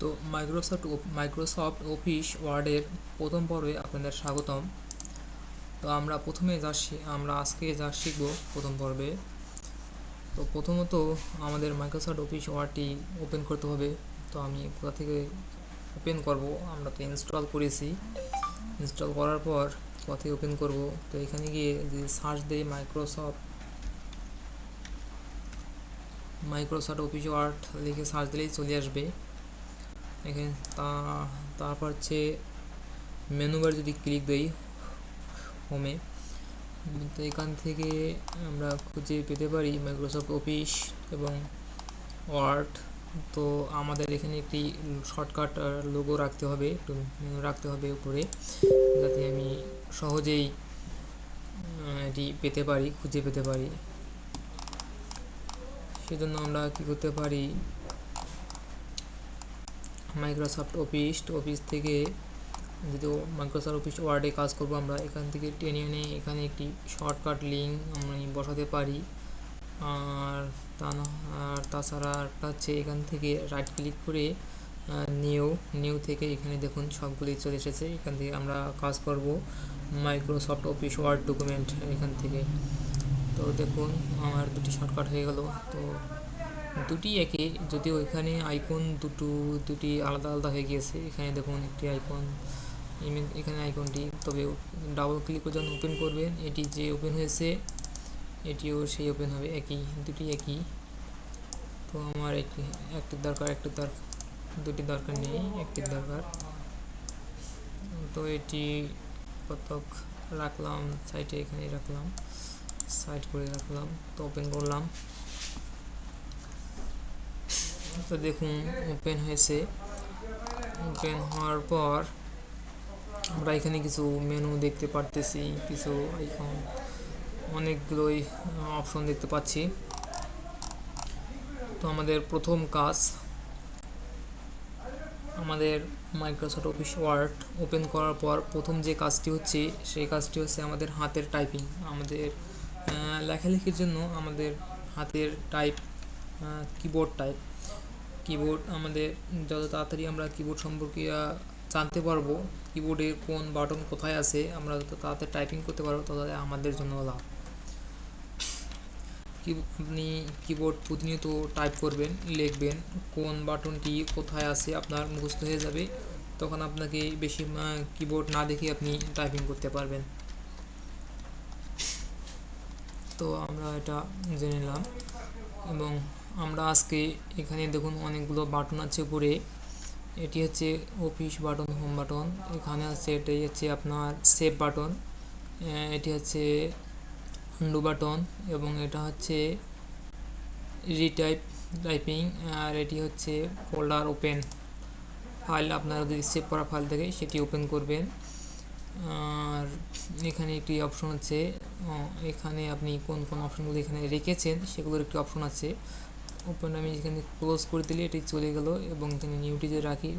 তো Microsoft office ওয়ার্ডের প্রথম পর্বে আপনাদের স্বাগতম। তো আমরা আজকে যা শিখব প্রথম পর্বে। তো প্রথমত আমাদের মাইক্রোসফট অফিস ওয়ার্ডটি ওপেন করতে হবে। তো আমি কোথা থেকে ওপেন করব, আমরা তো ইনস্টল করেছি। ইনস্টল করার পর কোথা থেকে ওপেন করব, তো এখানে গিয়ে যদি সার্চ দিই মাইক্রোসফট অফিস ওয়ার্ড লিখে সার্চ দিলেই চলে আসবে এখানে। তারপর হচ্ছে মেনু বার যদি ক্লিক দিই হোমে, তো এখান থেকে আমরা খুঁজে পেতে পারি মাইক্রোসফট অফিস এবং ওয়ার্ড। তো আমাদের এখানে একটি শর্টকাট লোগো রাখতে হবে, একটু মেনু রাখতে হবে উপরে, যাতে আমি সহজেই এটি খুঁজে পেতে পারি। সেজন্য আমরা কি করতে পারি, মাইক্রোসফট অফিস থেকে যেহেতু মাইক্রোসফট অফিস ওয়ার্ডে কাজ করব, আমরা এখান থেকে টেনে এনে এখানে একটি শর্টকাট লিঙ্ক আমি বসাতে পারি। আর তাছাড়া একটা হচ্ছে এখান থেকে রাইট ক্লিক করে নিউ থেকে এখানে দেখুন সবগুলি চলে এসেছে। এখান থেকে আমরা কাজ করব মাইক্রোসফট অফিস ওয়ার্ড ডকুমেন্ট এখান থেকে। তো দেখুন আমার দুটি শর্টকাট হয়ে গেল। তো দুটি একই, যদিও এখানে আইকন দুটি আলাদা আলাদা হয়ে গিয়েছে। এখানে দেখুন একটি আইকন, এখানে আইকনটি, তবে ডাবল ক্লিক করে যখন ওপেন করবেন এটি যে ওপেন হয়েছে এটিও সেই ওপেন হবে, দুটি একই। তো আমার একটির দরকার, দুটি দরকার নেই, একটির দরকার। তো এটি কতক রাখলাম সাইটে, এখানে রাখলাম, সাইড করে রাখলাম। তো ওপেন করলাম, তো দেখুন ওপেন হয়েছে। ওপেন হওয়ার পর আমরা এখানে কিছু মেনু দেখতে পারতেছি, কিছু আইকন, অনেকগুলোই অপশন দেখতে পাচ্ছি। তো আমাদের প্রথম কাজ, আমাদের মাইক্রোসফট অফিস ওয়ার্ড ওপেন করার পর প্রথম যে কাজটি হচ্ছে সেই কাজটি হচ্ছে আমাদের হাতের টাইপিং। আমাদের লেখালেখির জন্য আমাদের হাতের কিবোর্ড আমাদের যত তাড়াতাড়ি আমরা কিবোর্ড সম্পর্কে জানতে পারবো, কিবোর্ডের কোন বাটন কোথায় আছে, আমরা যত তাড়াতাড়ি টাইপিং করতে পারবো তত আমাদের জন্য লাভ। আপনি কিবোর্ড প্রতিনিয়ত টাইপ করবেন, লিখবেন, কোন বাটনটি কোথায় আছে আপনার মুখস্থ হয়ে যাবে। তখন আপনাকে বেশি কিবোর্ড না দেখে আপনি টাইপিং করতে পারবেন। তো আমরা এটা জেনে নিলাম। এবং আমরা আজকে এখানে দেখুন অনেকগুলো বাটন আছে উপরে। এটি হচ্ছে অফিস বাটন, হোম বাটন। এখানে আছে, এটাই হচ্ছে আপনার সেভ বাটন, এটি হচ্ছে উন্ডো বাটন, এবং এটা হচ্ছে টাইপিং। আর এটি হচ্ছে ফোল্ডার ওপেন, ফাইল আপনারা যদি সেভ করা ফাইল থাকে সেটি ওপেন করবেন। আর এখানে একটি অপশন আছে, এখানে আপনি কোন কোন অপশনগুলো এখানে রেখেছেন সেগুলোর একটি অপশন আছে। ওপেন আমি এখানে ক্লোজ করে দিলে এটি চলে গেল। এবং এখানে নিউটি যে রাখি,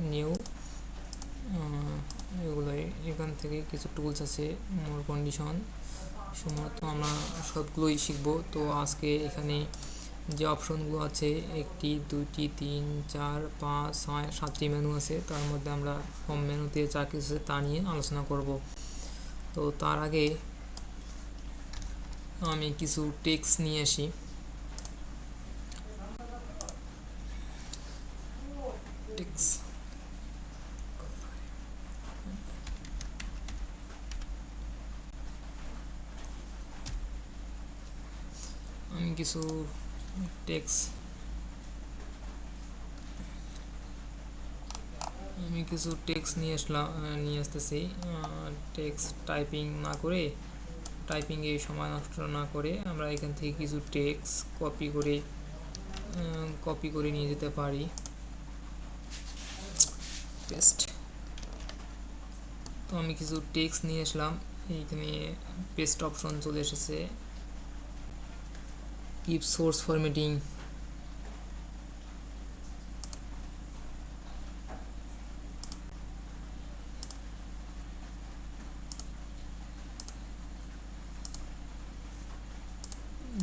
এগুলো এখান থেকে কিছু টুলস আছে, মোর কন্ডিশন সময়, তো আমরা সবগুলোই শিখব। তো আজকে এখানে যে অপশনগুলো আছে, 1 2 3 4 5 6 7টি মেনু আছে, তার মধ্যে আমরা হোম মেনুতে যা কিছু আছে তা নিয়ে আলোচনা করব। তো তার আগে আমি কিছু টেক্সট নিয়ে আসি। আমি কিছু টেক্সট নিয়ে আসতেছি। টেক্সট টাইপিং না করে, টাইপিংয়ে সময় নষ্ট না করে আমরা এখান থেকে কিছু টেক্সট কপি করে নিয়ে যেতে পারি। পেস্ট। তো আমি কিছু টেক্সট নিয়ে আসলাম, এইখানে পেস্ট অপশন চলে এসেছে। Keep source formatting,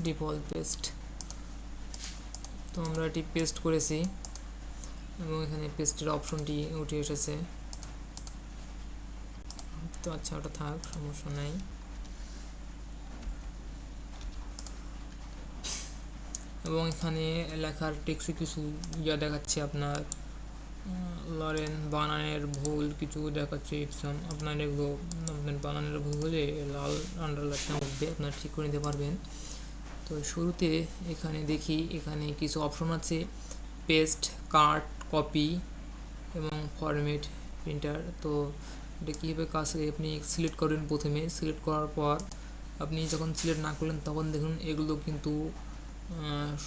default paste. তো আমরা এটি পেস্ট করেছি। এবং এখানে পেস্টের অপশনটি উঠে এসেছে। তো আচ্ছা, ওটা থাক, সমস্যা নাই। এবং এখানে লেখার টেক্সটে কিছু দেখাচ্ছে আপনার লরেন বানানের ভুল কিছু দেখাচ্ছে ইপসন। আপনার এগুলো আপনার বানানের ভুল হলে লাল আন্ডারলাইনটা উঠবে, আপনার ঠিক করে নিতে পারবেন। তো শুরুতে এখানে দেখি, এখানে কিছু অপশন আছে, পেস্ট, কাট, কপি এবং ফরম্যাট প্রিন্টার। তো এটা কীভাবে কাজ করে, আপনি সিলেক্ট করবেন। প্রথমে সিলেক্ট করার পর আপনি যখন সিলেক্ট না করলেন তখন দেখুন এগুলো কিন্তু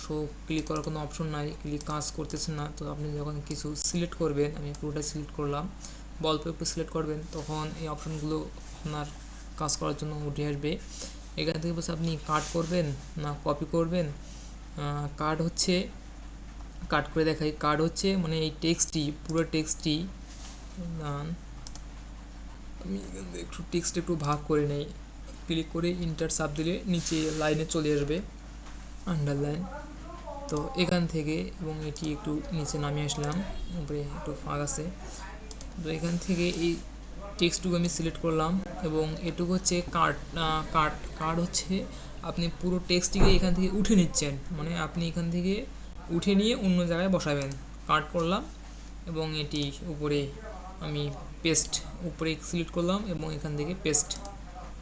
শো ক্লিক করার কোনো অপশন নাই, ক্লিক কাজ করতেছে না। তো আপনি যখন কিছু সিলেক্ট করবেন, আমি পুরোটাই সিলেক্ট করলাম, অল্প একটু সিলেক্ট করবেন, তখন এই অপশনগুলো আপনার কাজ করার জন্য উঠে আসবে। এখান থেকে বলছে আপনি কাট করবেন না কপি করবেন। কাট হচ্ছে, কাট করে দেখাই, কাট হচ্ছে মানে এই টেক্সটটি, পুরো টেক্সটটি আমি এখান থেকে একটু টেক্সট একটু ভাগ করে নেই, ক্লিক করে ইন্টার চাপ দিলে নিচে লাইনে চলে আসবে আন্ডারলাইন। তো এখান থেকে এবং এটি একটু নিচে নামিয়ে আসলাম, উপরে একটু ফাঁক আছে। তো এখান থেকে এই টেক্সটটুকু আমি সিলেক্ট করলাম এবং এটুকু হচ্ছে কাট। কাট হচ্ছে আপনি পুরো টেক্সটটিকে এখান থেকে উঠে নিচ্ছেন, মানে আপনি এখান থেকে উঠে নিয়ে অন্য জায়গায় বসাবেন। কাট করলাম এবং এটি উপরে আমি পেস্ট, উপরে সিলেক্ট করলাম এবং এখান থেকে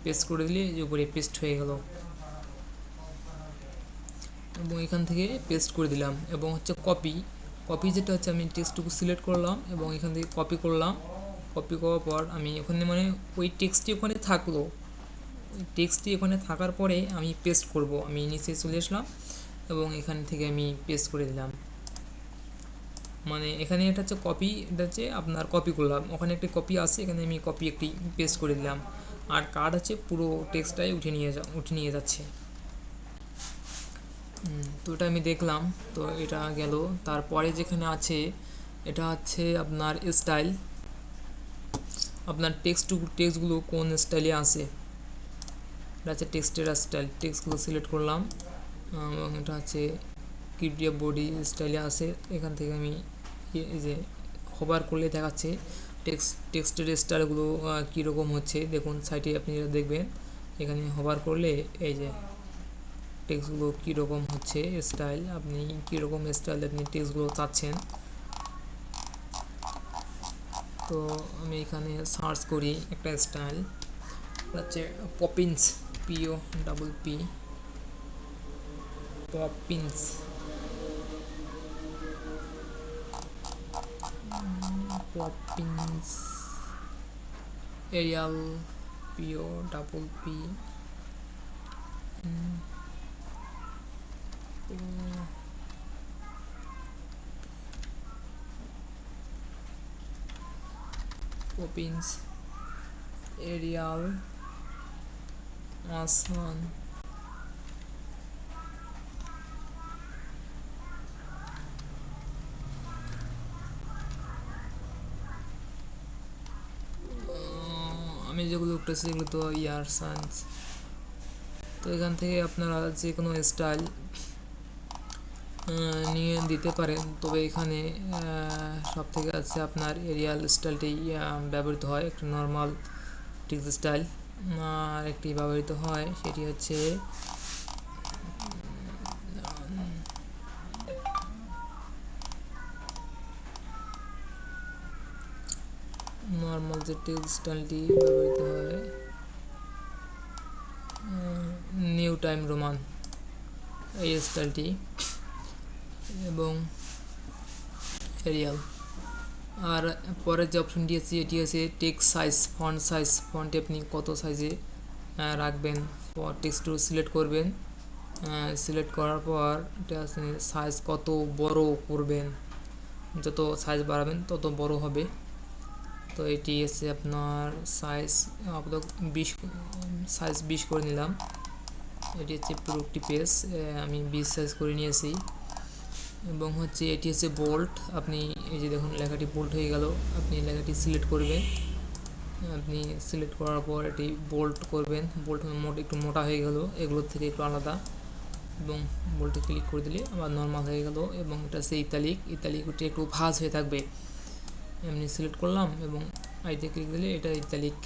পেস্ট করে দিলে যে উপরে পেস্ট হয়ে গেল এবং এখান থেকে পেস্ট করে দিলাম। এবং হচ্ছে কপি যেটা হচ্ছে আমি টেক্সটটুকু সিলেক্ট করলাম এবং এখান থেকে কপি করলাম। কপি করার পর আমি ওখানে মানে ওই টেক্সটটি ওখানে থাকলো, ওই টেক্সটটি ওখানে থাকার পরে আমি পেস্ট করব। আমি নিচে চলে আসলাম এবং এখান থেকে আমি পেস্ট করে দিলাম। মানে এখানে এটা হচ্ছে কপি, এটা হচ্ছে আপনার কপি করলাম, ওখানে একটি কপি আছে, এখানে আমি কপি একটি পেস্ট করে দিলাম। আর কার্ড হচ্ছে পুরো টেক্সটটাই উঠে নিয়ে যাচ্ছে। তো এটা আমি দেখলাম। তো এটা গেল। তারপরে যেখানে আছে এটা হচ্ছে আপনার স্টাইল, আপনার টেক্সটগুলো কোন স্টাইলে আছে, এটা হচ্ছে টেক্সটের স্টাইল। টেক্সটগুলো সিলেক্ট করলাম এবং এটা হচ্ছে কিপিডিএফ বডি স্টাইলে আছে। এখান থেকে আমি এই যে হোভার করলে দেখাচ্ছে টেক্সটের স্টাইলগুলো কীরকম হচ্ছে। দেখুন সাইটে আপনি দেখবেন, এখানে হোভার করলে এই যে টেক্সটগুলো কীরকম হচ্ছে স্টাইল, আপনি কীরকম স্টাইল আপনি টেক্সটগুলো চাচ্ছেন। তো আমি এখানে সার্চ করি একটা স্টাইল, হচ্ছে Poppins, POPP, Poppins, Poppins, Arial, POPP, Poppins, Arial, আসান, আমি যেগুলো উঠতেছি এগুলো তো ইয়ার সায়েন্স। তো এখান থেকে আপনারা যে কোনো স্টাইল নিয়ে দিতে পারেন, তবে এখানে সব থেকে আছে আপনার এরিয়াল স্টাইলটি ব্যবহৃত হয়, একটা নর্মাল টেক্সট স্টাইল। আর একটি ব্যবহৃত হয় সেটি হচ্ছে নর্মাল যে টেক্সট স্টাইলটি ব্যবহৃত হয় নিউ টাইম রোমান, এই স্টাইলটি, এবং এরিয়াল। আর পরের যে অপশনটি আছে এটি আছে টেক্সট সাইজ, ফন্ট সাইজ, ফন্টে আপনি কত সাইজে রাখবেন, টেক্সটও সিলেক্ট করবেন। সিলেক্ট করার পর এটা আছে সাইজ কত বড় করবেন, যত সাইজ বাড়াবেন তত বড় হবে। তো এটি আছে আপনার সাইজ আপাতত 20, সাইজ 20 করে নিলাম। এটি হচ্ছে পুরো একটি পেজ, আমি 20 সাইজ করে নিয়েছি। এবং হচ্ছে এটি হচ্ছে বোল্ড, আপনি এই যে দেখুন লেখাটি বোল্ড হয়ে গেল, আপনি লেখাটি সিলেক্ট করবেন। আপনি সিলেক্ট করার পর এটি বোল্ড করবেন, বোল্ড একটু মোটা হয়ে গেল, এগুলোর থেকে একটু আলাদা। এবং বোল্টে ক্লিক করে দিলে আবার নর্মাল হয়ে গেল। এবং এটা হচ্ছে ইতালিক, ওটি একটু ভাঁজ হয়ে থাকবে। এমনি সিলেক্ট করলাম এবং আইতে ক্লিক দিলে এটা ইতালিক।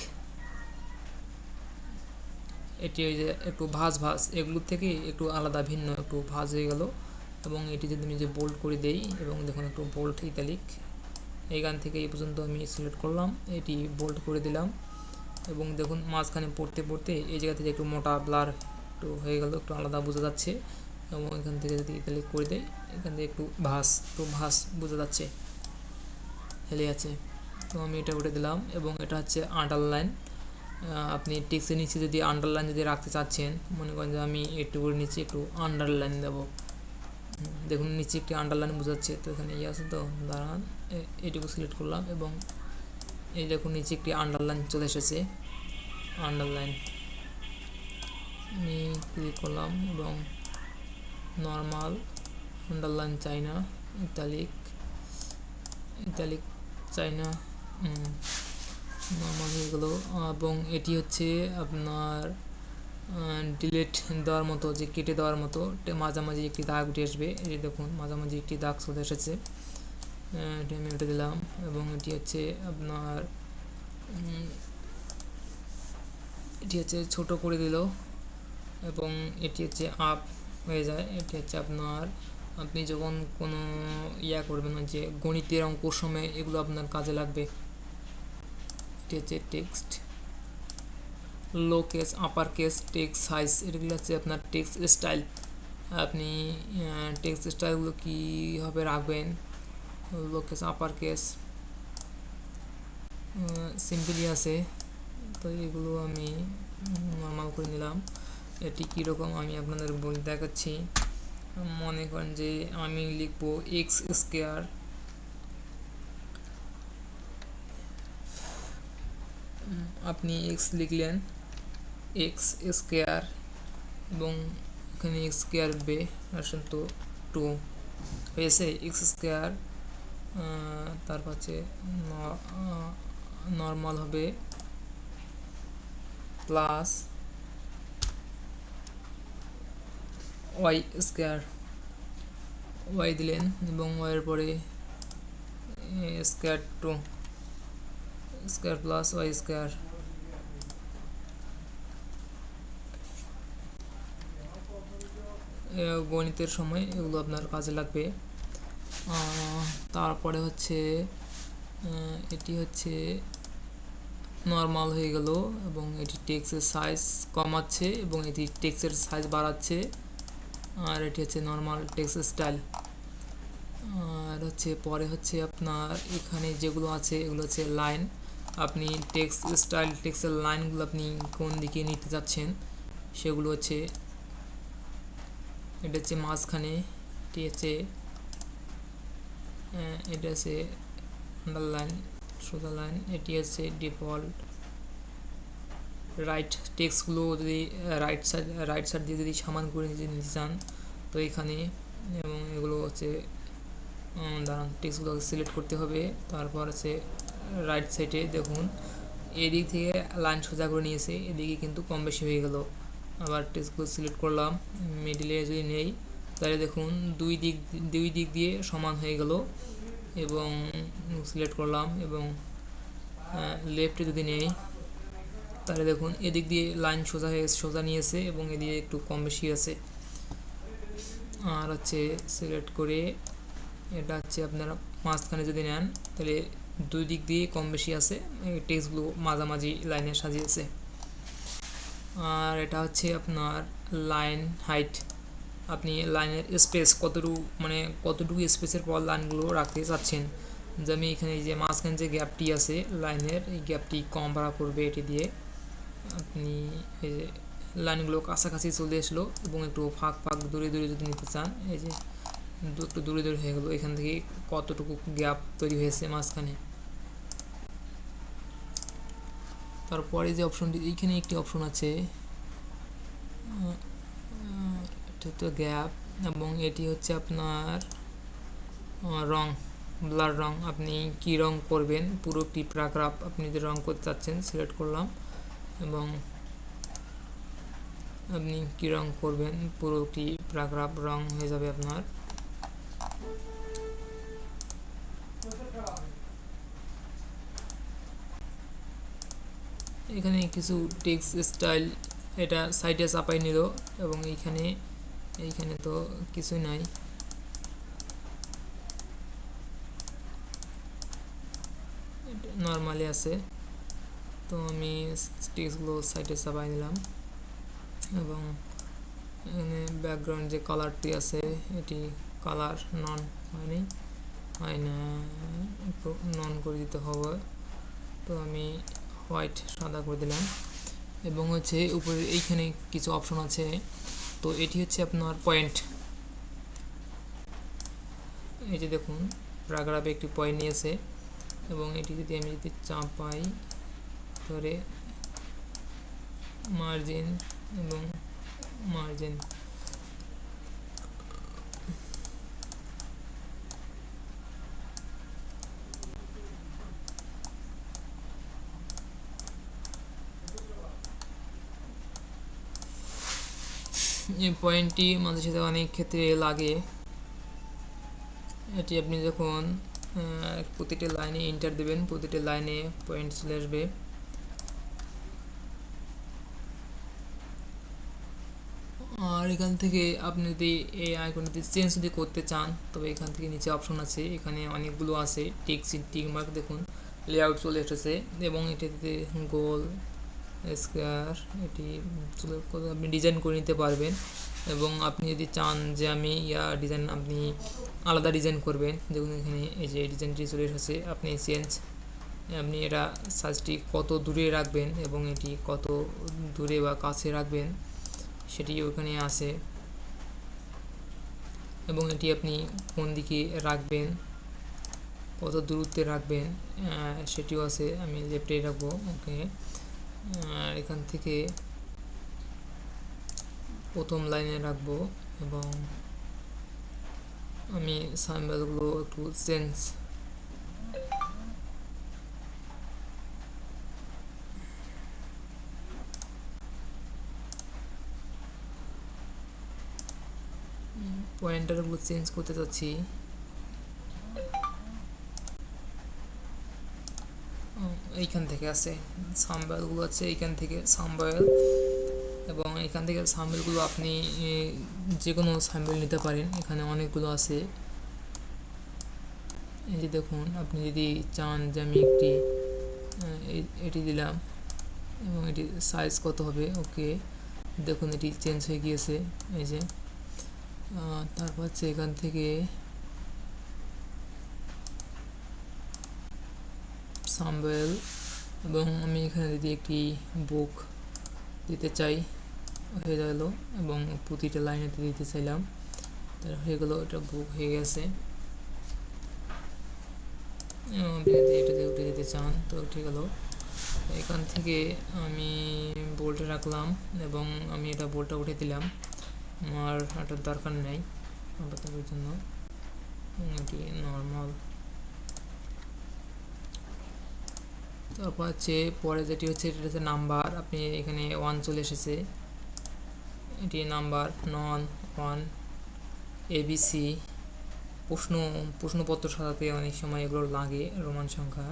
এটি ওই যে একটু ভাঁজ এগুলোর থেকে একটু আলাদা, ভিন্ন, একটু ভাঁজ হয়ে গেল। এবং এটি যদি আমি যে বোল্ড করে দেই এবং দেখুন একটু বোল্ড ইতালিক, এইখান থেকে এই পর্যন্ত আমি সিলেক্ট করলাম, এটি বোল্ড করে দিলাম। এবং দেখুন মাঝখানে পড়তে এই জায়গা থেকে একটু মোটা ব্লার একটু হয়ে গেল, একটু আলাদা বোঝা যাচ্ছে। এবং এখান থেকে যদি ইতালিক করে দেয়, এখান থেকে একটু ভাঁজ বোঝা যাচ্ছে, হেলে আছে। তো আমি এটা উঠে দিলাম। এবং এটা হচ্ছে আন্ডারলাইন। আপনি টেক্সটের নিচে যদি আন্ডারলাইন যদি রাখতে চাচ্ছেন, মনে করেন যে আমি একটু করে নিচে একটু আন্ডারলাইন দেব, দেখুন নিচে একটি আন্ডারলাইন বোঝাচ্ছে। তো এখানে আছে, তো দাঁড়ান, এটুকু সিলেক্ট করলাম এবং এই দেখুন নিচে একটি আন্ডারলাইন চলে এসেছে। আন্ডারলাইন আমি ক্লিক করলাম এবং নর্মাল আন্ডারলাইন চাইনা, ইতালিক চাইনা, নর্মাল হয়ে গেল। এবং এটি হচ্ছে আপনার ডিলিট দেওয়ার মতো, যে কেটে দেওয়ার মতো, মাঝামাঝি একটি দাগ উঠে আসবে। এই দেখুন মাঝামাঝি একটি দাগ চলে এসেছে, এটি আমি উঠে দিলাম। এবং এটি হচ্ছে আপনার ছোট করে দিল এবং এটি হচ্ছে আপ হয়ে যায়। এটি হচ্ছে আপনার, আপনি যখন কোনো করবেন, যে গণিতের অঙ্কর সময় এগুলো আপনার কাজে লাগবে। এটি হচ্ছে text, lower case, upper case, text size, এগুলো হচ্ছে আপনার টেক্সট স্টাইল। আপনি টেক্সট স্টাইলগুলো কীভাবে রাখবেন, lower case, upper case, simply আছে। তো এগুলো আমি নর্মাল করে নিলাম। এটি কীরকম আমি আপনাদের বলে দেখাচ্ছি। মনে করেন যে আমি লিখব এক্স স্কোয়ার, আপনি এক্স লিখলেন, এক্স স্কোয়ার, এবং এখানে এক্স স্কোয়ার বে আসেন তো 2 হয়েছে। এক্স স্কোয়ার, তারপর হচ্ছে নর্মাল হবে প্লাস ওয়াই স্কোয়ার, ওয়াই দিলেন এবং ওয়াইয়ের পরে square 2 square plus Y square. গণিতের সময় এগুলো আপনার কাজে লাগবে। তারপরে হচ্ছে এটি হচ্ছে নর্মাল হয়ে গেল এবং এটি টেক্সটের সাইজ কমাচ্ছে এবং এটি টেক্সটের সাইজ বাড়াচ্ছে। আর এটি হচ্ছে নর্মাল টেক্সট স্টাইল। আর হচ্ছে পরে হচ্ছে আপনার এখানে যেগুলো আছে এগুলো হচ্ছে লাইন। আপনি টেক্সট স্টাইল, টেক্সটের লাইনগুলো আপনি কোন দিকে নিতে যাচ্ছেন সেগুলো হচ্ছে, এটা হচ্ছে মাঝখানে, এটি হচ্ছে এটা হচ্ছে আন্ডারলাইন, সোজা লাইন, এটি হচ্ছে ডিফল্ট। রাইট টেক্সটগুলো যদি রাইট সাইড দিয়ে যদি সমান করে নিতে চান তো এখানে, এবং এগুলো হচ্ছে দাঁড়ান, টেক্সটগুলো সিলেক্ট করতে হবে। তারপর হচ্ছে রাইট সাইডে দেখুন এদিক থেকে লাইন সোজা করে নিয়েছে, এদিকে কিন্তু কম বেশি হয়ে গেল। আবার টেক্সটগুলো সিলেক্ট করলাম, মিডিলে যদি নেই তাহলে দেখুন দুই দিক দিয়ে সমান হয়ে গেল। এবং সিলেক্ট করলাম এবং লেফটে যদি নেই তাহলে দেখুন এদিক দিয়ে লাইন সোজা নিয়েছে এবং এদিকে একটু কম বেশি আছে। আর হচ্ছে সিলেক্ট করে এটা হচ্ছে আপনারা মাঝখানে যদি নেন তাহলে দুই দিক দিয়ে কম বেশি আছে, টেক্সটগুলো মাঝামাঝি লাইনে সাজিয়েছে। আর এটা হচ্ছে আপনার লাইন হাইট, আপনি লাইনের স্পেস কতটুকু স্পেসের পর লাইনগুলো রাখতে চাচ্ছেন। যে আমি এখানে যে মাঝখানে যে গ্যাপটি আছে লাইনের, এই গ্যাপটি কম বাড়া করবে এটি দিয়ে। আপনি এই যে লাইনগুলো কাছাকাছি চলে আসলো এবং একটু ফাঁক দূরে যদি নিতে চান, এই যে একটু দূরে হয়ে গেল, এখান থেকে কতটুকু গ্যাপ তৈরি হয়েছে মাঝখানে। তারপরে যে অপশনটি, এইখানে একটি অপশন আছে, এটা তো গ্যাপ, এবং এটি হচ্ছে আপনার রং, ব্লার রং। আপনি কি রং করবেন, পুরো একটি প্যারাগ্রাফ আপনি যদি রং করতে চাচ্ছেন সিলেক্ট করলাম এবং আপনি কী রং করবেন, পুরোটি প্যারাগ্রাফ রং হয়ে যাবে আপনার। এখানে কিছু টেক্সট স্টাইল এটা সাইডে চাপাই নিল, এবং এইখানে তো কিছুই নাই, নর্মালি আছে। তো আমি টেক্সটগুলো সাইডে চাপাই নিলাম, এবং এখানে ব্যাকগ্রাউন্ড যে কালারটি আছে এটি কালার নন হয় না, একটু নন করে দিতে হবে। তো আমি হোয়াইট সাদা করে দিলাম, এবং হচ্ছে উপরে এইখানে কিছু অপশন আছে। তো এটি হচ্ছে আপনার পয়েন্ট, এই যে দেখুন প্যারাগ্রাফে একটি পয়েন্ট নিয়েছে, এবং এটি যদি আমি চাপাই ধরে মার্জিন এবং মার্জিন, এই পয়েন্টটি মাঝে সাথে অনেক ক্ষেত্রে লাগে। এটি আপনি যখন প্রতিটি লাইনে এন্টার দেবেন, প্রতিটি লাইনে পয়েন্ট চলে আসবে। আর এখান থেকে আপনি যদি এই আইকনটি চেঞ্জ যদি করতে চান, তবে এখান থেকে নিচে অপশন আছে, এখানে অনেকগুলো আছে। টিক মার্ক দেখুন, লেআউট চলে এসেছে, এবং এটিতে গোল স্কোয়ার এটি আপনি ডিজাইন করে নিতে পারবেন। এবং আপনি যদি চান যে আমি ডিজাইন আপনি আলাদা ডিজাইন করবেন, দেখুন এখানে এই যে ডিজাইনটি চলে এসেছে, আপনি এটা সাইজটি কত দূরে রাখবেন এবং এটি কত দূরে বা কাছে রাখবেন সেটি ওখানে আছে, এবং এটি আপনি কোন দিকে রাখবেন, কত দূরত্বে রাখবেন সেটিও আছে। আমি লেফটে রাখবো, ওকে। আর এখান থেকে প্রথম লাইনে রাখবো, এবং আমি সাইম্বলগুলো একটু চেঞ্জ পয়েন্টারগুলো চেঞ্জ করতে চাচ্ছি। এইখান থেকে আছে সাম্বলগুলো আছে, এইখান থেকে সাম্বল, এবং এখান থেকে সাম্বলগুলো আপনি যে কোনো সাম্বল নিতে পারেন, এখানে অনেকগুলো আছে। এই যে দেখুন, আপনি যদি চান যে আমি এটি দিলাম, এবং এটি সাইজ কত হবে, ওকে। দেখুন এটি চেঞ্জ হয়ে গিয়েছে, এই যে। তারপর হচ্ছে এখান থেকে সাম্বল, এবং আমি এখানে যদি একটি বুক দিতে চাই হয়ে গেল, এবং প্রতিটা লাইনেতে দিতে চাইলাম, তার হয়ে গেল, এটা বুক হয়ে গেছে। যদি এটাতে উঠে যেতে চান তো উঠে গেল। এখান থেকে আমি বোল্টে রাখলাম, এবং আমি এটা বোল্টটা উঠে দিলাম, আমার এটার দরকার নেই আপাততের জন্য, এটি নর্মাল। তারপর হচ্ছে পরে যেটি হচ্ছে, এটা হচ্ছে নাম্বার, আপনি এখানে 1 চলে এসেছে, এটি নাম্বার নন 1 ABC। প্রশ্নপত্র সাজাতে অনেক সময় এগুলো লাগে, রোমান সংখ্যা।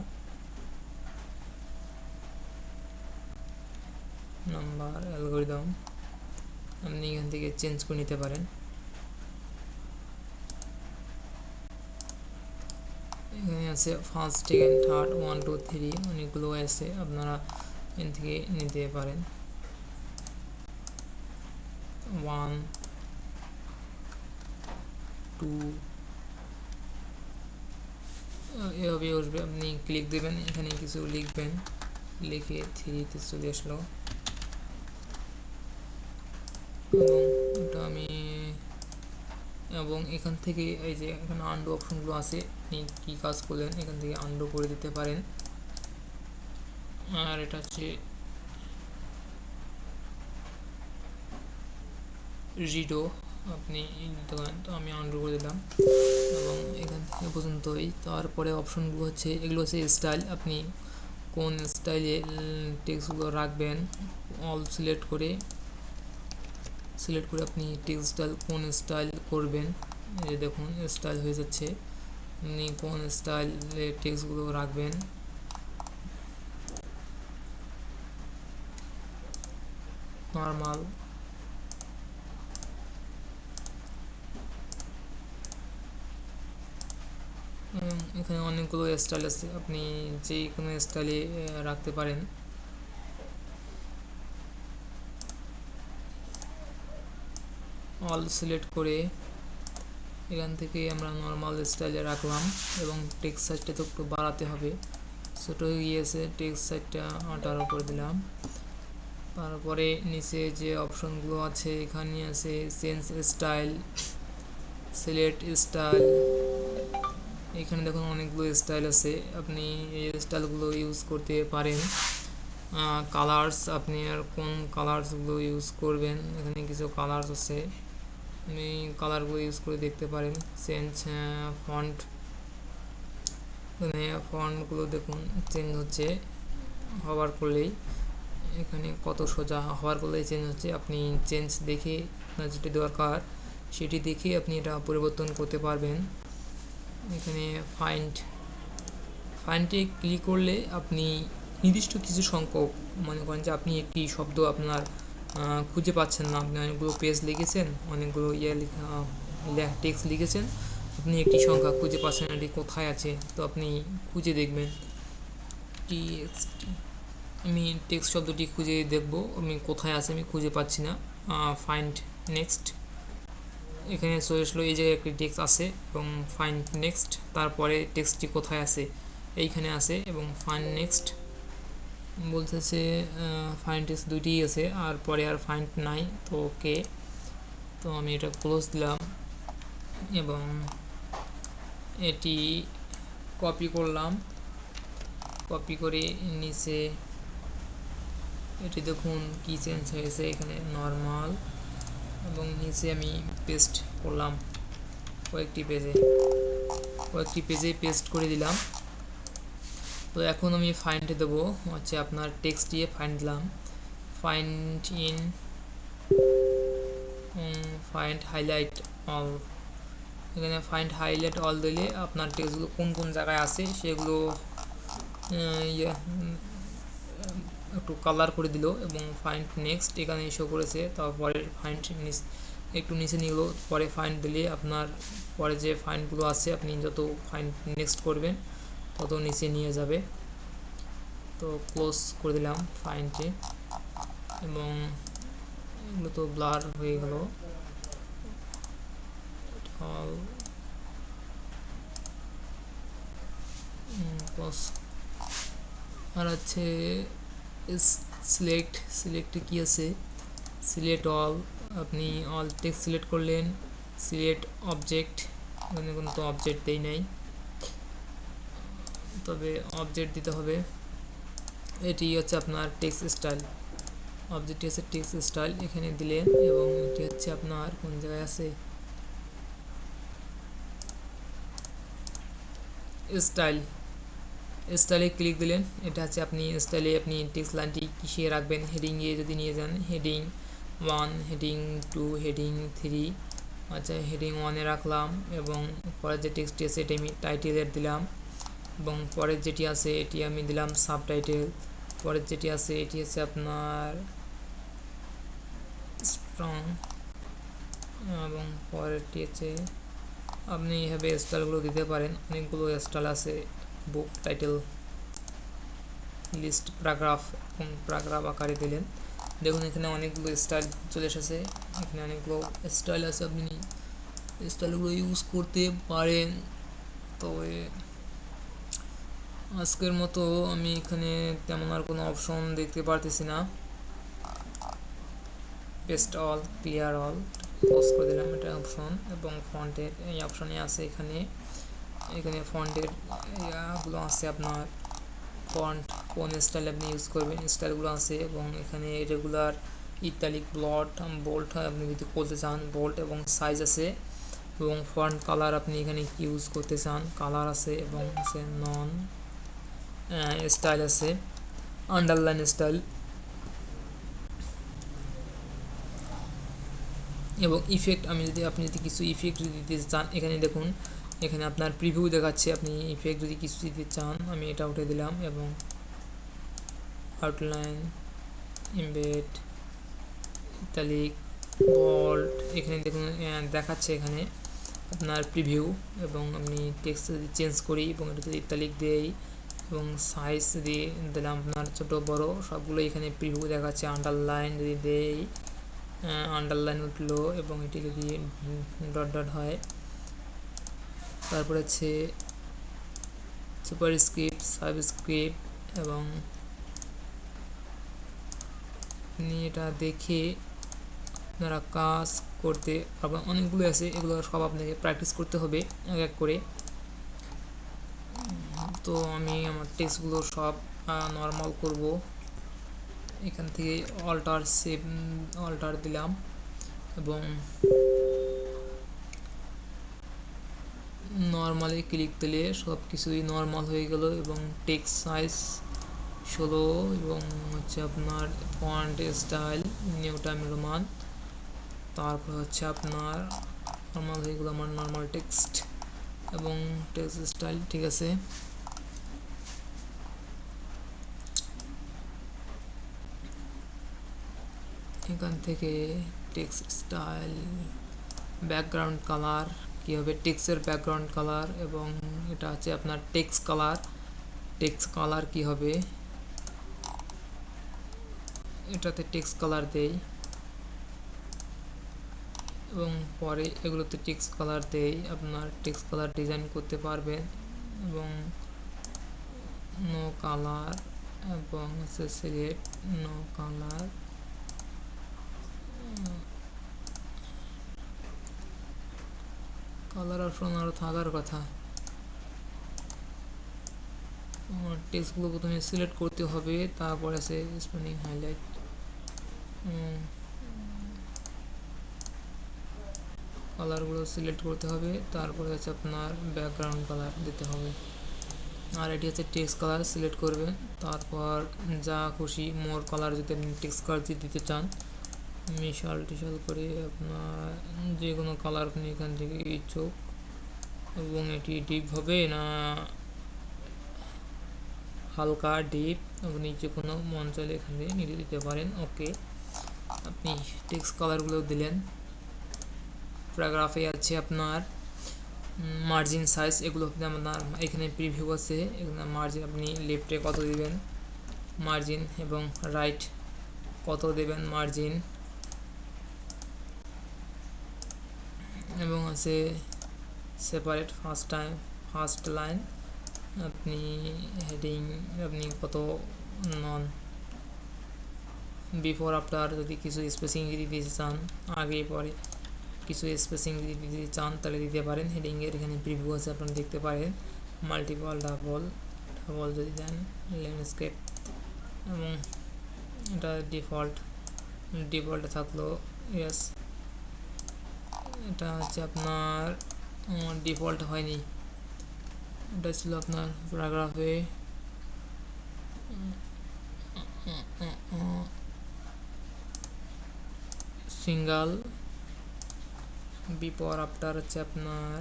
নাম্বার অ্যালগরিদম আপনি এখান থেকে চেঞ্জ করে নিতে পারেন। এখানে আছে ফার্স্ট, সেকেন্ড, থার্ড, 1 2 3 অনেকগুলো আছে, আপনারা এখান থেকে নিতে পারেন। 1 2 এভাবে আসবে, আপনি ক্লিক দেবেন, এখানে কিছু লিখবেন, লিখে 3-তে চলে আসলো, এবং ওটা আমি, এবং এখান থেকে এই যে এখানে আন্ডু অপশনগুলো আছে, আপনি কী কাজ করলেন এখান থেকে আন্ডু করে দিতে পারেন। আর এটা হচ্ছে রিডো, আপনি নিতে পারেন, তো আমি আন্ডু করে দিলাম, এবং এখান থেকে পর্যন্তই। তারপরে অপশনগুলো হচ্ছে, এগুলো হচ্ছে স্টাইল, আপনি কোন স্টাইলে টেক্সটগুলো রাখবেন, অল সিলেক্ট করে সিলেক্ট করে আপনি টেক্সট স্টাইল কোন স্টাইল করবেন, এই দেখুন স্টাইল হয়ে যাচ্ছে। আপনি কোন স্টাইলে টেক্সটগুলো রাখবেন, নর্মাল, এখানে অনেকগুলো স্টাইল আছে, আপনি যে কোনো স্টাইলে রাখতে পারেন। অল সিলেক্ট করে এখান থেকে আমরা নর্মাল স্টাইলে রাখলাম এবং টেক্সট সাইজটা তো একটু বাড়াতে হবে, ছোটো হয়ে গিয়েছে, টেক্সট সাইজটা 18 করে দিলাম। তারপরে নিচে যে অপশনগুলো আছে এখানে আছে চেঞ্জ স্টাইল, সিলেক্ট স্টাইল, এখানে দেখুন অনেকগুলো স্টাইল আছে, আপনি এই স্টাইলগুলো ইউজ করতে পারেন। কালার্স, আপনি আর কোন কালার্সগুলো ইউজ করবেন, এখানে কিছু কালার্স আছে, আপনি কালারগুলো ইউজ করে দেখতে পারেন। চেঞ্জ ফন্ট, এখানে ফন্টগুলো দেখুন চেঞ্জ হচ্ছে হওয়ার করলেই, এখানে কত সোজা হওয়ার করলেই চেঞ্জ হচ্ছে। আপনি চেঞ্জ দেখে আপনার যেটি দরকার সেটি দেখে আপনি এটা পরিবর্তন করতে পারবেন। এখানে ফাইন্ডে ক্লিক করলে আপনি নির্দিষ্ট কিছু সংখ্যক, মনে করেন যে আপনি একটি শব্দ আপনার খুঁজে পাচ্ছেন না, আপনি অনেকগুলো পেজ লিখেছেন, অনেকগুলো টেক্সট লিখেছেন, আপনি একটি সংখ্যা খুঁজে পাচ্ছেন এটি কোথায় আছে, তো আপনি খুঁজে দেখবেন। আমি টেক্সট শব্দটি খুঁজে দেখব আমি কোথায় আছে, আমি খুঁজে পাচ্ছি না। ফাইন্ড নেক্সট, এখানে চলে আসলো, এই জায়গায় একটি টেক্সট আছে এবং ফাইন্ড নেক্সট, তারপরে টেক্সটটি কোথায় আছে এইখানে আছে এবং ফাইন্ড নেক্সট বলতেছে, ফাইন্ড টেক্সট দুইটিই আছে আর পরে আর ফাইন্ড নাই, তো ওকে, তো আমি এটা ক্লোজ দিলাম এবং এটি কপি করলাম। কপি করে নিচে এটি দেখুন কি চেঞ্জ হয়েছে, এখানে নর্মাল, এবং নিচে আমি পেস্ট করলাম কয়েকটি পেজে পেস্ট করে দিলাম। তো এখন আমি ফাইন্ডে দেবো হচ্ছে আপনার টেক্সট দিয়ে ফাইন্ড দিলাম, ফাইন্ড হাইলাইট অল, এখানে ফাইন্ড হাইলাইট অল দিলে আপনার টেক্সটগুলো কোন কোন জায়গায় আছে সেগুলো একটু কালার করে দিল এবং ফাইন্ড নেক্সট এখানে শো করেছে, তারপরে ফাইন্ড একটু নিচে নিয়ে গেলো, পরে ফাইন্ড দিলে আপনার পরে যে ফাইন্ডগুলো আছে আপনি যত ফাইন্ড নেক্সট করবেন তত নিচে নিয়ে যাবে। তো ক্লোজ করে দিলাম ফাইন্ডে এবং এগুলো তো ব্লার হয়ে গেল। আর আছে সিলেক্টে কি আছে, সিলেক্ট অল, আপনি অল টেক্সট সিলেক্ট করলেন, সিলেক্ট অবজেক্ট, এখানে কোনো তো অবজেক্ট দেই নাই, তবে অবজেক্ট দিতে হবে। এটি হচ্ছে আপনার টেক্সট স্টাইল, অবজেক্টটি হচ্ছে টেক্সট স্টাইল, এখানে দিলেন এবং এটি হচ্ছে আপনার কোন জায়গায় আছে স্টাইলে ক্লিক দিলেন, এটা হচ্ছে আপনি স্টাইলে আপনি টেক্সট লাইনটি কিসে রাখবেন, হেডিংয়ে যদি নিয়ে যান হেডিং 1, হেডিং 2, হেডিং 3, আচ্ছা হেডিং 1-এ রাখলাম এবং পরের যে টেক্সটটি আছে এটি আমি টাইটেলের দিলাম এবং পরের যেটি আছে এটি আমি দিলাম সাবটাইটেল, পরের যেটি আছে এটি হচ্ছে আপনার স্ট্রং এবং পরেরটি হচ্ছে, আপনি এইভাবে স্টাইলগুলো দিতে পারেন, অনেকগুলো স্টাইল আছে, বুক টাইটেল, লিস্ট, প্যারাগ্রাফ এবং প্যারাগ্রাফ আকারে দিলেন। দেখুন এখানে অনেকগুলো স্টাইল চলে এসেছে, এখানে অনেকগুলো স্টাইল আছে, আপনি স্টাইলগুলো ইউজ করতে পারেন। তবে আজকের মতো আমি এখানে তেমন আর কোনো অপশন দেখতে পারতেছি না। Paste all, clear all, close করে দিলাম এটা অপশন, এবং ফন্টের এই অপশনে আছে, এখানে ফন্টের ইয়াগুলো আছে, আপনার ফন্ট কোন স্টাইল আপনি ইউজ করবেন স্টাইলগুলো আছে, এবং এখানে রেগুলার, ইটালিক, বোল্ড আপনি যদি করতে চান বোল্ড, এবং সাইজ আছে, এবং ফন্ট কালার আপনি এখানে ইউজ করতে চান কালার আছে, এবং আছে নন স্টাইল আছে, আন্ডারলাইন স্টাইল, এবং ইফেক্ট আপনি যদি কিছু ইফেক্ট দিতে চান, এখানে দেখুন এখানে আপনার প্রিভিউ দেখাচ্ছে। আপনি ইফেক্ট যদি কিছু দিতে চান, আমি এটা উঠে দিলাম এবং আউটলাইন, এমবেড, ইটালিক, বোল্ড, এখানে দেখুন দেখাচ্ছে এখানে আপনার প্রিভিউ। এবং আমি টেক্সট যদি চেঞ্জ করি এবং এটা যদি ইটালিক দেই এবং সাইজ যদি দিলাম আপনার ছোটো বড় সবগুলো এখানে প্রিভিউ দেখাচ্ছে। আন্ডারলাইন যদি দেই, আন্ডারলাইন উঠলো এবং এটি যদি ডট ডট হয়। তারপরে হচ্ছে সুপারস্ক্রিপ্ট, সাবস্ক্রিপ্ট, এবং আপনি এটা দেখে আপনারা কাজ করতে পারবেন। অনেকগুলো আছে, এগুলো সব আপনাকে প্র্যাকটিস করতে হবে এক এক করে। তো আমি আমার টেক্সটগুলো সব নর্মাল করব। এখান থেকে অল্টার দিলাম এবং নর্মালে ক্লিক দিলে সব কিছুই নর্মাল হয়ে গেল। এবং টেক্সট সাইজ 16 এবং হচ্ছে আপনার font style new time Roman. তারপর হচ্ছে আপনার নর্মাল হয়ে গেল আমার নর্মাল টেক্সট এবং টেক্সট স্টাইল ঠিক আছে। এখান থেকে টেক্সট স্টাইল, ব্যাকগ্রাউন্ড কালার কী হবে, টেক্সটের ব্যাকগ্রাউন্ড কালার, এবং এটা হচ্ছে আপনার টেক্সট কালার কী হবে, এটাতে টেক্সট কালার দেই এবং পরে এগুলোতে টেক্সট কালার দেই। আপনার টেক্সট কালার ডিজাইন করতে পারবেন এবং নো কালার এবং select no colour. Colour option আরও থাকার কথা। টেক্সটগুলো প্রথমে সিলেক্ট করতে হবে, তারপর আছে স্প্যানিং হাইলাইট, কালারগুলো সিলেক্ট করতে হবে, তারপরে হচ্ছে আপনার ব্যাকগ্রাউন্ড কালার দিতে হবে। আর এটি হচ্ছে টেক্সট কালার সিলেক্ট করবেন, তারপর যা খুশি মোর কালার যদি আপনি টেক্সট কালার দিতে চান মিশাল টিশাল করে আপনার যে কোনো কালার আপনি এখান থেকে ইচ্ছুক। এবং এটি ডিপ হবে না হালকা ডিপ, আপনি যে কোনো মন চাইলে এখান থেকে নিতে দিতে পারেন। ওকে, আপনি টেক্সট কালারগুলো দিলেন। প্যারাগ্রাফে আছে আপনার মার্জিন সাইজ, এগুলো আপনার এখানে প্রিভিউ আছে। এখানে মার্জিন আপনি লেফটে কত দিবেন মার্জিন এবং রাইট কত দেবেন মার্জিন, এবং আছে সেপারেট ফার্স্ট লাইন, আপনি হেডিং আপনি কত নন, বিফোর আফটার যদি কিছু স্পেসিং দিতে চান, আগে পরে কিছু স্পেসিং যদি দিতে চান তাহলে দিতে পারেন। হেডিংয়ের এখানে প্রিভিউ আছে, আপনারা দেখতে পারেন। মাল্টিপল ডাবল যদি দেন, ল্যান্ডস্কেপ, এবং এটা ডিফল্টে থাকলো। ইয়েস, এটা হচ্ছে আপনার ডিফল্ট হয়নি, এটা ছিল আপনার প্যারাগ্রাফে। সিঙ্গেল বিফোর আফটার হচ্ছে আপনার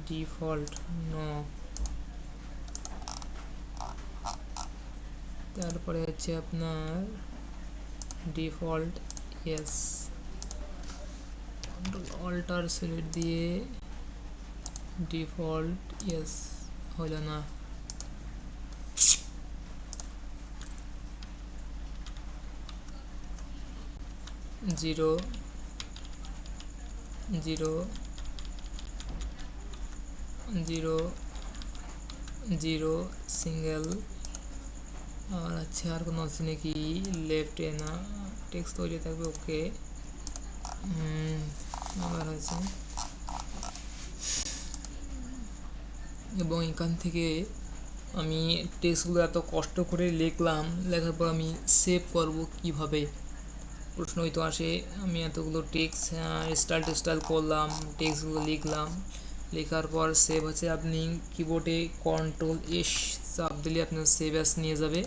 ডিফল্ট নো, তারপরে হচ্ছে আপনার ডিফল্ট ইয়েস। অল্টার সিলেক্ট দিয়ে ডিফল্ট ইয়েস হলো না, zero zero zero zero single. আর আচ্ছা, আর কোনো আছে নাকি লেফটে না টেক্সট তৈরি থাকবে। ওকে, আবার আছে। এবং এখান থেকে আমি টেক্সটগুলো এত কষ্ট করে লিখলাম, লেখার পর আমি সেভ করব কিভাবে প্রশ্ন হয়তো আসে। আমি এতগুলো টেক্সট স্টাইল করলাম, টেক্সটগুলো লিখলাম, লেখার পর সেভ আছে। আপনি কিবোর্ডে Ctrl+S চাপ দিলে আপনার সেভ অ্যাস নিয়ে যাবে,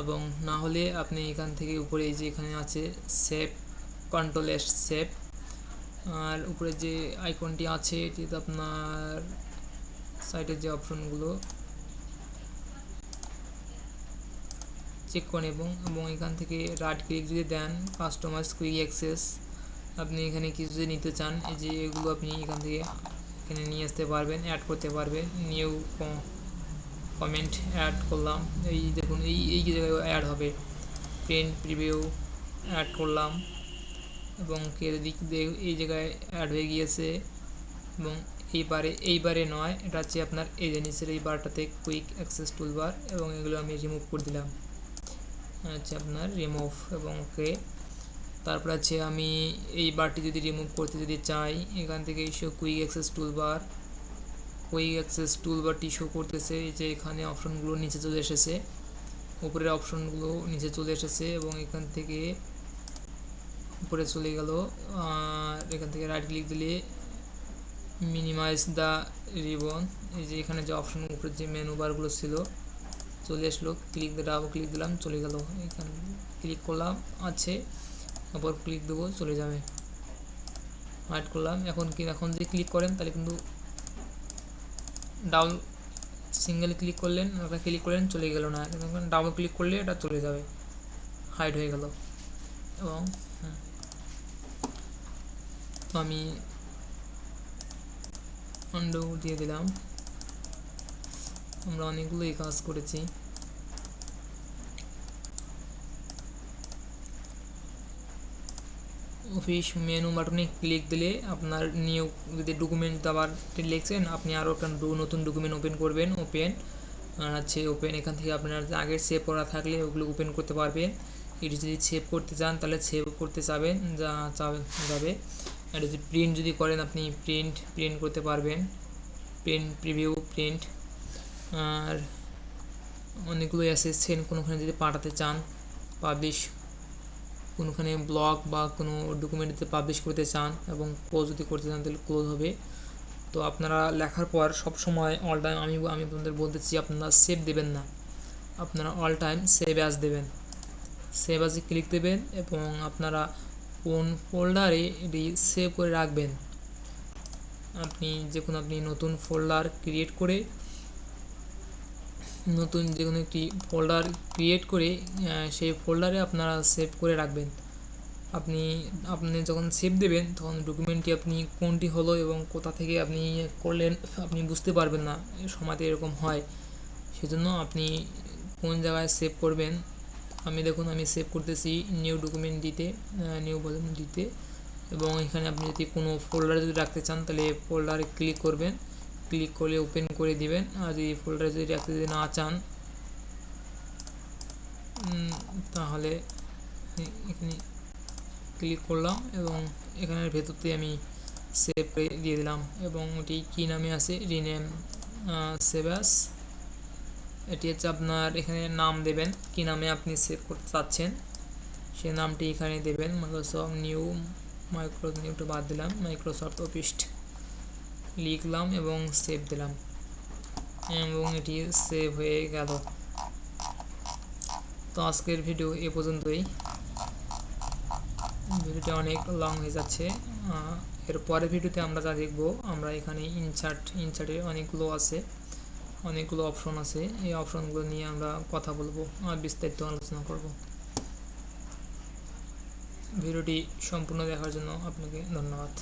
এবং না হলে আপনি এখান থেকে উপরে এই যে এখানে আছে সেভ কন্ট্রোল এস সেভ। আর উপরে যে আইকনটি আছে এটিতে আপনার সাইটের যে অপশনগুলো চেক করুন এবং এখান থেকে রাইট ক্লিক যদি দেন কাস্টমাইজ কুইক অ্যাক্সেস, আপনি এখানে কিছু যদি নিতে চান এই যে এগুলো আপনি এখান থেকে এখানে নিয়ে আসতে পারবেন, অ্যাড করতে পারবেন। নিউ কমেন্ট অ্যাড করলাম, এই দেখুন এই জায়গায় অ্যাড হবে। প্রিন্ট প্রিভিউ অ্যাড করলাম এবং দিক দিয়ে এই জায়গায় অ্যাড হয়ে গিয়েছে। এবং এইবারে নয়, এটা হচ্ছে আপনার এই যে নিচের এই বারটাতে কুইক অ্যাক্সেস টুলবার, এবং এগুলো আমি রিমুভ করে দিলাম। হচ্ছে আপনার রিমুভ এবং ওকে। তারপর আছে আমি এই বারটি যদি রিমুভ করতে যদি চাই, এখান থেকে শো কুইক অ্যাক্সেস টুলবারটি শো করতেছে। এই যে এখানে অপশনগুলো নিচে চলে এসেছে, উপরের অপশনগুলো নিচে চলে এসেছে এবং এখান থেকে উপরে চলে গেল। আর এখান থেকে রাইট ক্লিক দিলে মিনিমাইজ দ্য রিবন, এই যে এখানে যে অপশন উপরে যে মেনু বারগুলো ছিল চলে আসলো। ডাবল ক্লিক দিলাম, চলে গেল। এখানে ক্লিক করলাম আছে, আবার ক্লিক দেবো, চলে যাবে। হাইড করলাম। এখন যদি ক্লিক করেন তাহলে কিন্তু ডাবল সিঙ্গেল ক্লিক করলেন, একটা ক্লিক করলেন চলে গেল না, ডাবল ক্লিক করলে এটা চলে যাবে, হাইড হয়ে গেল। এবং তো আমি আন্ডু দিয়ে দিলাম। আমরা অনেকগুলোই কাজ করেছি। অফিস মেনু বাটনে ক্লিক দিলে আপনার নিউ যদি ডকুমেন্ট আবার লিখছেন, আপনি আরও একটা নতুন ডকুমেন্ট ওপেন করবেন। ওপেন এখান থেকে আপনার আগের সেভ করা থাকলে ওগুলো ওপেন করতে পারবেন। এটি যদি সেভ করতে চান তাহলে সেভ করতে যাবে। আর যদি প্রিন্ট যদি করেন আপনি প্রিন্ট করতে পারবেন, প্রিন্ট প্রিভিউ প্রিন্ট। আর অনেকগুলো অ্যাসেসেন কোনোখানে যদি পাঠাতে চান, পাবলিশ কোনোখানে ব্লগ বা কোনো ডকুমেন্টতে পাবলিশ করতে চান এবং ক্লোজ যদি করতে চান তাহলে ক্লোজ হবে। তো আপনারা লেখার পর সবসময় অল টাইম আমি আপনাদের বলতেছি আপনারা সেভ দেবেন না, আপনারা অল টাইম সেভ অ্যাজ দেবেন। সেভ অ্যাজে ক্লিক দেবেন এবং আপনারা কোন ফোল্ডারে এটি সেভ করে রাখবেন। আপনি নতুন ফোল্ডার ক্রিয়েট করে যে কোনো একটি ফোল্ডার ক্রিয়েট করে সেই ফোল্ডারে আপনারা সেভ করে রাখবেন। আপনি যখন সেভ দেবেন তখন ডকুমেন্টটি আপনি কোনটি হলো এবং কোথা থেকে আপনি করলেন আপনি বুঝতে পারবেন না, সময়তে এরকম হয়। সেজন্য আপনি কোন জায়গায় সেভ করবেন, আমি সেভ করতেছি নিউ ডকুমেন্ট দিতে, নিউ ভলিউম দিতে। এবং এখানে আপনি যদি কোনো ফোল্ডারে যদি রাখতে চান তাহলে ফোল্ডারে ক্লিক করবেন, ক্লিক করলে ওপেন করে দিবেন। আর যদি ফোল্ডারে যদি রাখতে না চান তাহলে এখানে ক্লিক করলাম এবং এখানের ভেতরতে আমি সেভ করে দিয়ে দিলাম। এবং ওটি কী নামে আছে, রিনেম সেভ অ্যাজ। এটি হচ্ছে আপনার এখানে নাম দেবেন, কী নামে আপনি সেভ করতে চাচ্ছেন সেই নামটি এখানে দেবেন। নিউটা বাদ দিলাম, মাইক্রোসফট অফিস লিখলাম এবং সেভ দিলাম এবং এটি সেভ হয়ে গেল। তো আজকের ভিডিও এ পর্যন্তই। ভিডিওটা অনেক লং হয়ে যাচ্ছে। এর পরের ভিডিওতে আমরা যা দেখব, আমরা এখানে ইনসার্টে অনেকগুলো অপশন আছে, এই অপশনগুলো নিয়ে আমরা কথা বলবো আর বিস্তারিত আলোচনা করব। ভিডিওটি সম্পূর্ণ দেখার জন্য আপনাকে ধন্যবাদ।